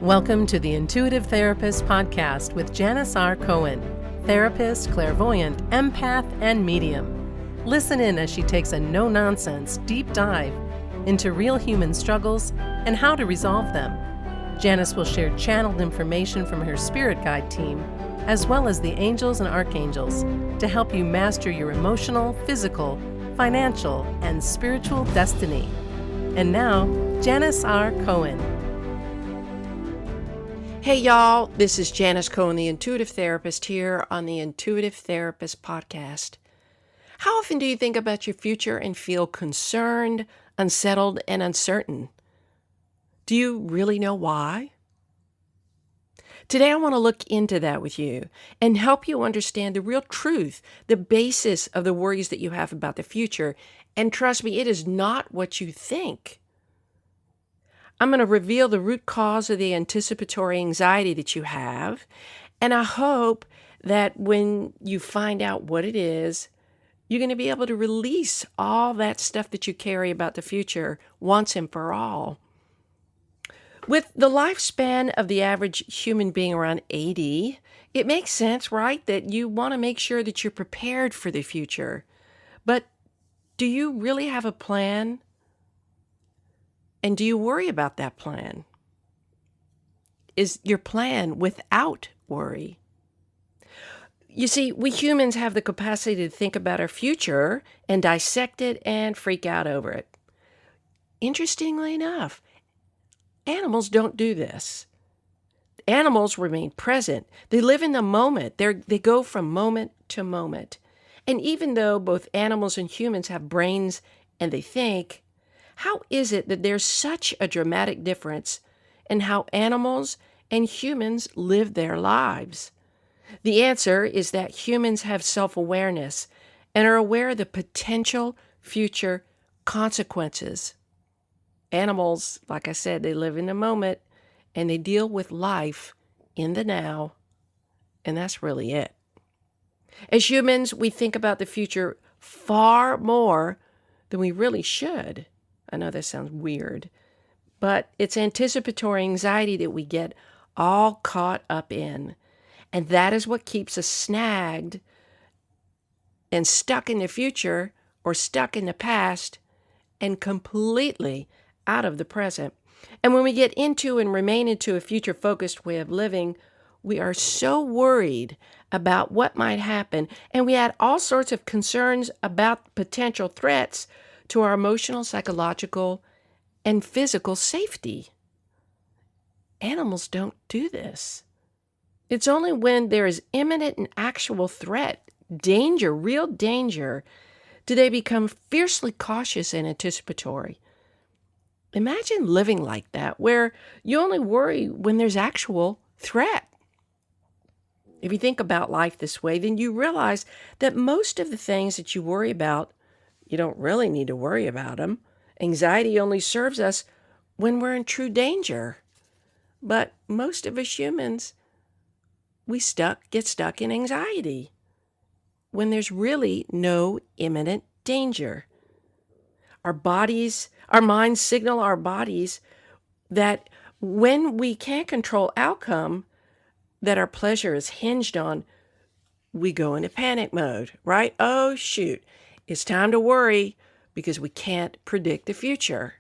Welcome to the Intuitive Therapist Podcast with Janis R. Cohen, therapist, clairvoyant, empath, and medium. Listen in as she takes a no-nonsense deep dive into real human struggles and how to resolve them. Janis will share channeled information from her spirit guide team, as well as the angels and archangels, to help you master your emotional, physical, financial, and spiritual destiny. And now, Janis R. Cohen. Hey y'all, this is Janis Cohen, the Intuitive Therapist, here on the Intuitive Therapist Podcast. How often do you think about your future and feel concerned, unsettled, and uncertain? Do you really know why? Today I want to look into that with you and help you understand the real truth, the basis of the worries that you have about the future. And trust me, it is not what you think. I'm going to reveal the root cause of the anticipatory anxiety that you have. And I hope that when you find out what it is, you're going to be able to release all that stuff that you carry about the future once and for all. With the lifespan of the average human being around 80, it makes sense, right, that you want to make sure that you're prepared for the future. But do you really have a plan? And do you worry about that plan? Is your plan without worry? You see, we humans have the capacity to think about our future and dissect it and freak out over it. Interestingly enough, animals don't do this. Animals remain present. They live in the moment. They go from moment to moment. And even though both animals and humans have brains and they think, how is it that there's such a dramatic difference in how animals and humans live their lives? The answer is that humans have self-awareness and are aware of the potential future consequences. Animals, like I said, they live in the moment and they deal with life in the now, and that's really it. As humans, we think about the future far more than we really should. I know that sounds weird, but it's anticipatory anxiety that we get all caught up in. And that is what keeps us snagged and stuck in the future or stuck in the past and completely out of the present. And when we get into and remain into a future-focused way of living, we are so worried about what might happen, and we add all sorts of concerns about potential threats to our emotional, psychological, and physical safety. Animals don't do this. It's only when there is imminent and actual threat, danger, real danger, do they become fiercely cautious and anticipatory. Imagine living like that, where you only worry when there's actual threat. If you think about life this way, then you realize that most of the things that you worry about, you don't really need to worry about them. Anxiety only serves us when we're in true danger. But most of us humans, we get stuck in anxiety when there's really no imminent danger. Our minds signal our bodies that when we can't control outcome that our pleasure is hinged on, we go into panic mode, right? Oh, shoot. It's time to worry because we can't predict the future.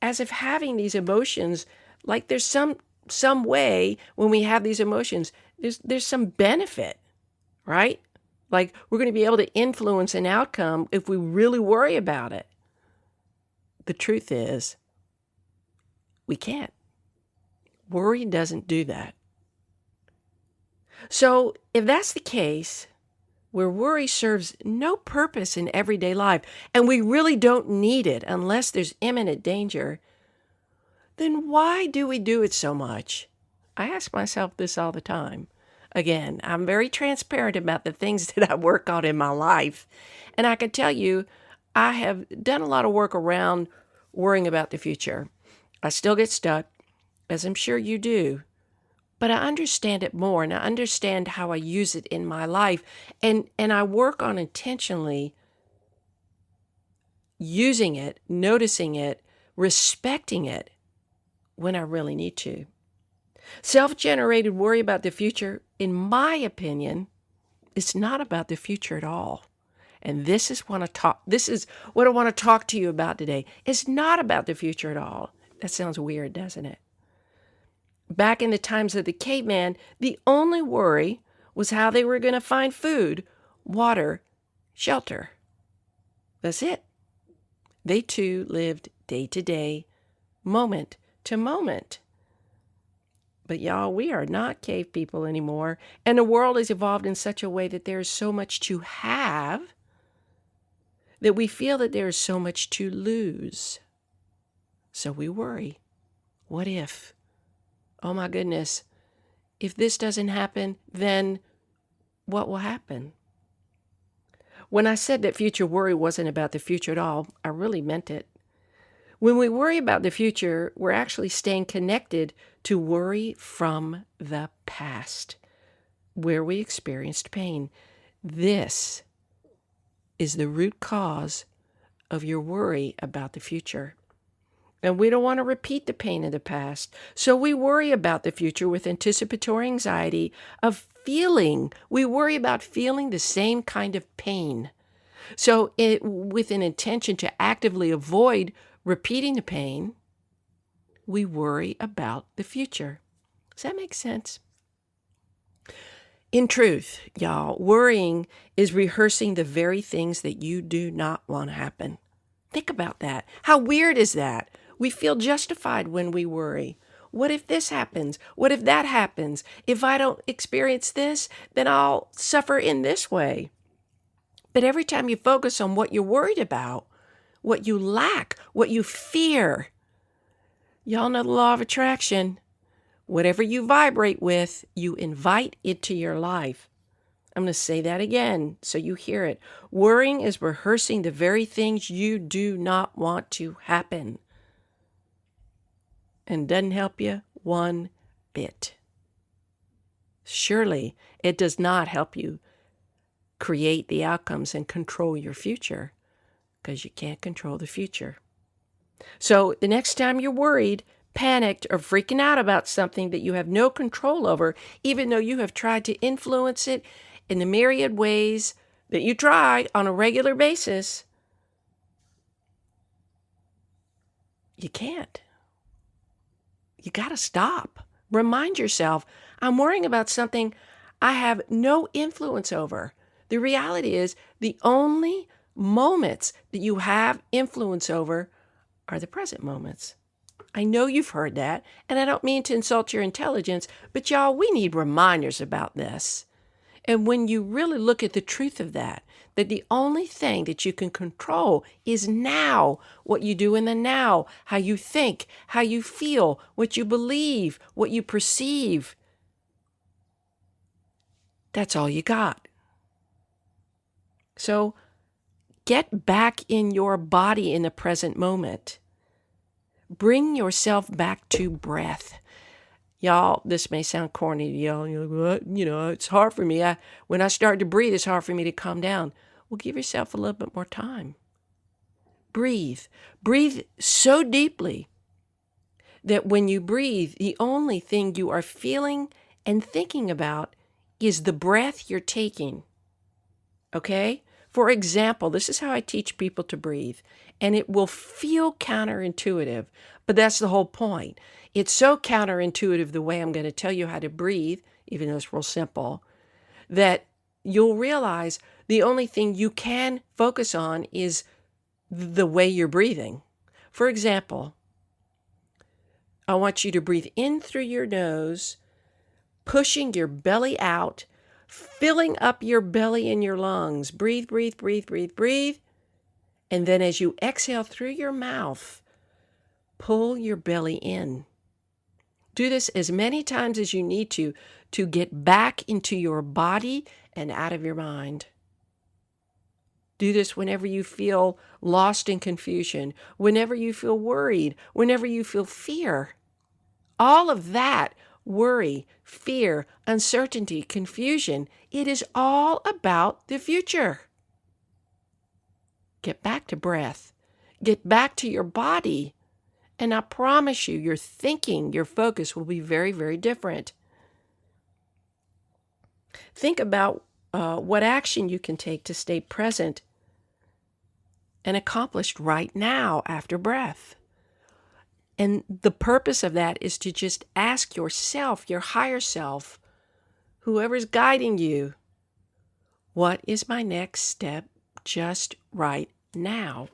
As if having these emotions, like there's some way when we have these emotions, there's some benefit, right? Like we're going to be able to influence an outcome if we really worry about it. The truth is, we can't. Worry doesn't do that. So if that's the case, where worry serves no purpose in everyday life, and we really don't need it unless there's imminent danger, then why do we do it so much? I ask myself this all the time. Again, I'm very transparent about the things that I work on in my life, and I can tell you, I have done a lot of work around worrying about the future. I still get stuck, as I'm sure you do. But I understand it more, and I understand how I use it in my life. And I work on intentionally using it, noticing it, respecting it, when I really need to. Self-generated worry about the future, in my opinion, is not about the future at all. And this is what I want to talk to you about today. It's not about the future at all. That sounds weird, doesn't it? Back in the times of the caveman, the only worry was how they were going to find food, water, shelter. That's it. They too lived day to day, moment to moment. But y'all, we are not cave people anymore. And the world has evolved in such a way that there is so much to have that we feel that there is so much to lose. So we worry. What if? Oh my goodness. If this doesn't happen, then what will happen? When I said that future worry wasn't about the future at all, I really meant it. When we worry about the future, we're actually staying connected to worry from the past, where we experienced pain. This is the root cause of your worry about the future. And we don't want to repeat the pain of the past. So we worry about the future with anticipatory anxiety of feeling. We worry about feeling the same kind of pain. So with an intention to actively avoid repeating the pain, we worry about the future. Does that make sense? In truth, y'all, worrying is rehearsing the very things that you do not want to happen. Think about that. How weird is that? We feel justified when we worry. What if this happens? What if that happens? If I don't experience this, then I'll suffer in this way. But every time you focus on what you're worried about, what you lack, what you fear, y'all know the law of attraction. Whatever you vibrate with, you invite into your life. I'm going to say that again so you hear it. Worrying is rehearsing the very things you do not want to happen. And doesn't help you one bit. Surely it does not help you create the outcomes and control your future, because you can't control the future. So the next time you're worried, panicked, or freaking out about something that you have no control over, even though you have tried to influence it in the myriad ways that you try on a regular basis, you can't. You got to stop. Remind yourself, I'm worrying about something I have no influence over. The reality is the only moments that you have influence over are the present moments. I know you've heard that, and I don't mean to insult your intelligence, but y'all, we need reminders about this. And when you really look at the truth of that the only thing that you can control is now, what you do in the now, how you think, how you feel, what you believe, what you perceive. That's all you got. So get back in your body in the present moment. Bring yourself back to breath. Y'all, this may sound corny to y'all. You're like, what? It's hard for me. When I start to breathe, it's hard for me to calm down. Well, give yourself a little bit more time. Breathe. Breathe so deeply that when you breathe, the only thing you are feeling and thinking about is the breath you're taking. Okay? For example, this is how I teach people to breathe, and it will feel counterintuitive, but that's the whole point. It's so counterintuitive the way I'm going to tell you how to breathe, even though it's real simple, that you'll realize the only thing you can focus on is the way you're breathing. For example, I want you to breathe in through your nose, pushing your belly out, filling up your belly and your lungs. Breathe, breathe, breathe, breathe, breathe. And then as you exhale through your mouth, pull your belly in. Do this as many times as you need to get back into your body and out of your mind. Do this whenever you feel lost in confusion, whenever you feel worried, whenever you feel fear. All of that, worry, fear, uncertainty, confusion, it is all about the future. Get back to breath. Get back to your body And I promise you, your thinking, your focus will be very, very different. Think about what action you can take to stay present and accomplished right now after breath. And the purpose of that is to just ask yourself, your higher self, whoever's guiding you, what is my next step just right now?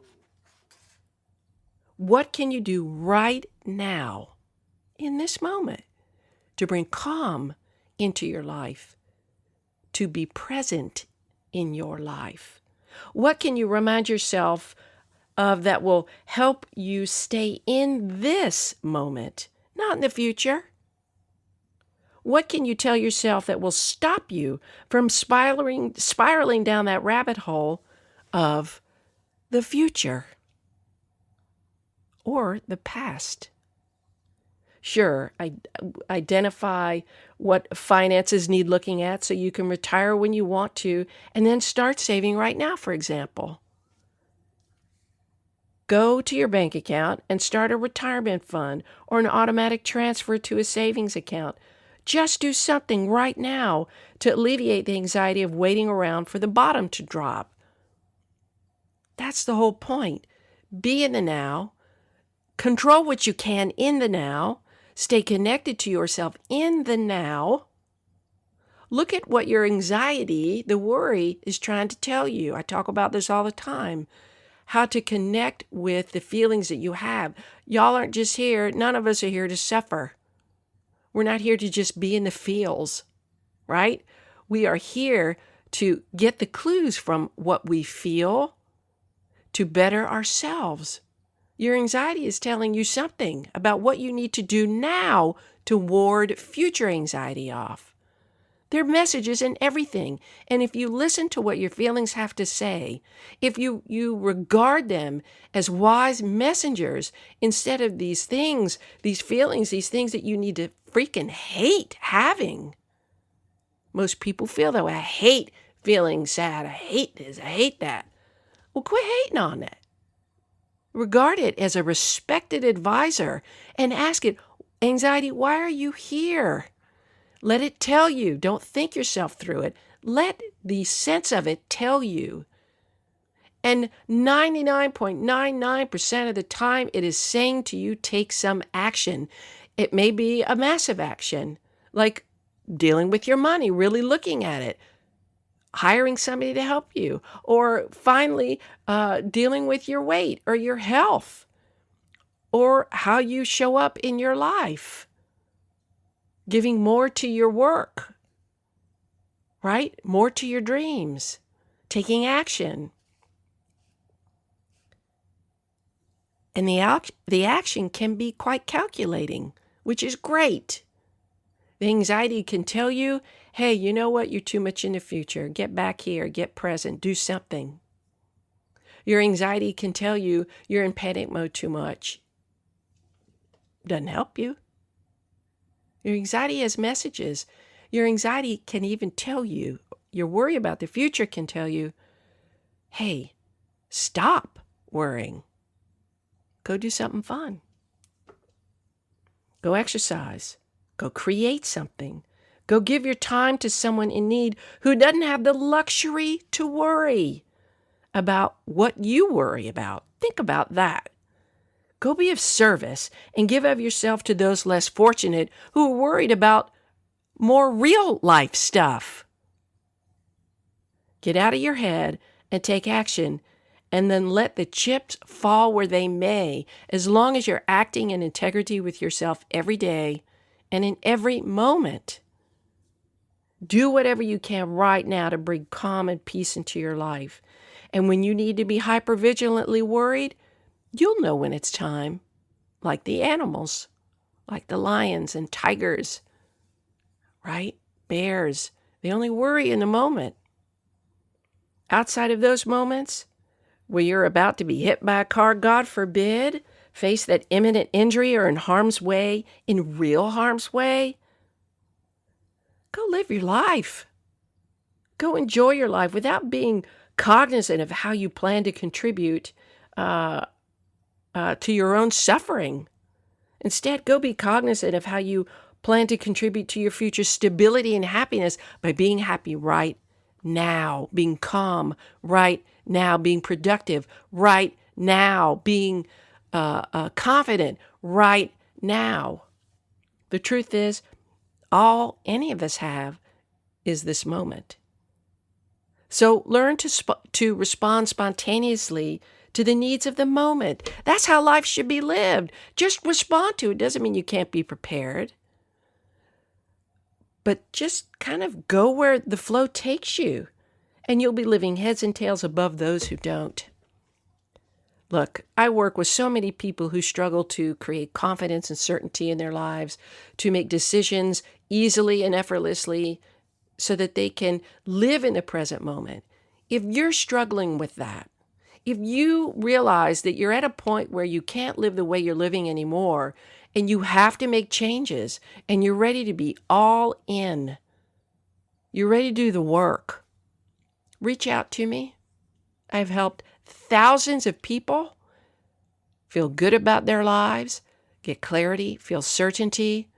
What can you do right now in this moment to bring calm into your life, to be present in your life? What can you remind yourself of that will help you stay in this moment, not in the future? What can you tell yourself that will stop you from spiraling down that rabbit hole of the future or the past? Sure, identify what finances need looking at so you can retire when you want to, and then start saving right now, for example. Go to your bank account and start a retirement fund or an automatic transfer to a savings account. Just do something right now to alleviate the anxiety of waiting around for the bottom to drop. That's the whole point. Be in the now. Control what you can in the now. Stay connected to yourself in the now. Look at what your anxiety, the worry, is trying to tell you. I talk about this all the time. How to connect with the feelings that you have. Y'all aren't just here, none of us are here to suffer. We're not here to just be in the feels, right? We are here to get the clues from what we feel to better ourselves. Your anxiety is telling you something about what you need to do now to ward future anxiety off. There are messages in everything. And if you listen to what your feelings have to say, if you regard them as wise messengers instead of these things, these feelings, these things that you need to freaking hate having. Most people feel that way. I hate feeling sad. I hate this. I hate that. Well, quit hating on it. Regard it as a respected advisor and ask it, anxiety, why are you here? Let it tell you. Don't think yourself through it. Let the sense of it tell you. And 99.99% of the time, it is saying to you, take some action. It may be a massive action, like dealing with your money, really looking at it, hiring somebody to help you, or finally dealing with your weight or your health, or how you show up in your life. Giving more to your work, right? More to your dreams, taking action. And the action can be quite calculating, which is great. The anxiety can tell you, hey, you know what? You're too much in the future. Get back here. Get present. Do something. Your anxiety can tell you you're in panic mode too much. Doesn't help you. Your anxiety has messages. Your anxiety can even tell you, your worry about the future can tell you, hey, stop worrying. Go do something fun. Go exercise. Go create something. Go give your time to someone in need who doesn't have the luxury to worry about what you worry about. Think about that. Go be of service and give of yourself to those less fortunate who are worried about more real life stuff. Get out of your head and take action, and then let the chips fall where they may, as long as you're acting in integrity with yourself every day and in every moment. Do whatever you can right now to bring calm and peace into your life. And when you need to be hypervigilantly worried, you'll know when it's time, like the animals, like the lions and tigers, right? Bears, they only worry in the moment. Outside of those moments, where you're about to be hit by a car, God forbid, face that imminent injury or in harm's way, in real harm's way, go live your life. Go enjoy your life without being cognizant of how you plan to contribute to your own suffering. Instead, go be cognizant of how you plan to contribute to your future stability and happiness by being happy right now, being calm right now, being productive right now, being confident right now. The truth is, all any of us have is this moment. So learn to respond spontaneously to the needs of the moment. That's how life should be lived. Just respond to it. Doesn't mean you can't be prepared. But just kind of go where the flow takes you, and you'll be living heads and tails above those who don't. Look, I work with so many people who struggle to create confidence and certainty in their lives, to make decisions easily and effortlessly so that they can live in the present moment. If you're struggling with that, if you realize that you're at a point where you can't live the way you're living anymore, and you have to make changes, and you're ready to be all in, you're ready to do the work, reach out to me. I've helped thousands of people feel good about their lives, get clarity, feel certainty,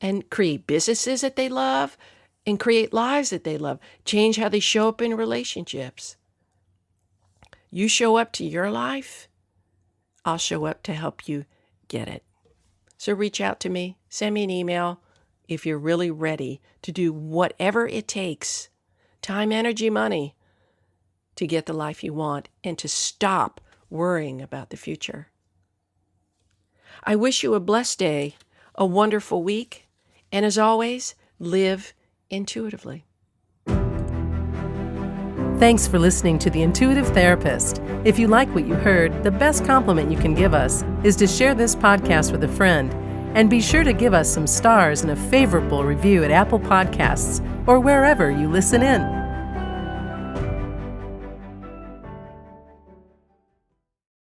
and create businesses that they love, and create lives that they love, change how they show up in relationships. You show up to your life, I'll show up to help you get it. So reach out to me, send me an email if you're really ready to do whatever it takes, time, energy, money, to get the life you want and to stop worrying about the future. I wish you a blessed day, a wonderful week, and as always, live intuitively. Thanks for listening to The Intuitive Therapist. If you like what you heard, the best compliment you can give us is to share this podcast with a friend, and be sure to give us some stars and a favorable review at Apple Podcasts or wherever you listen in.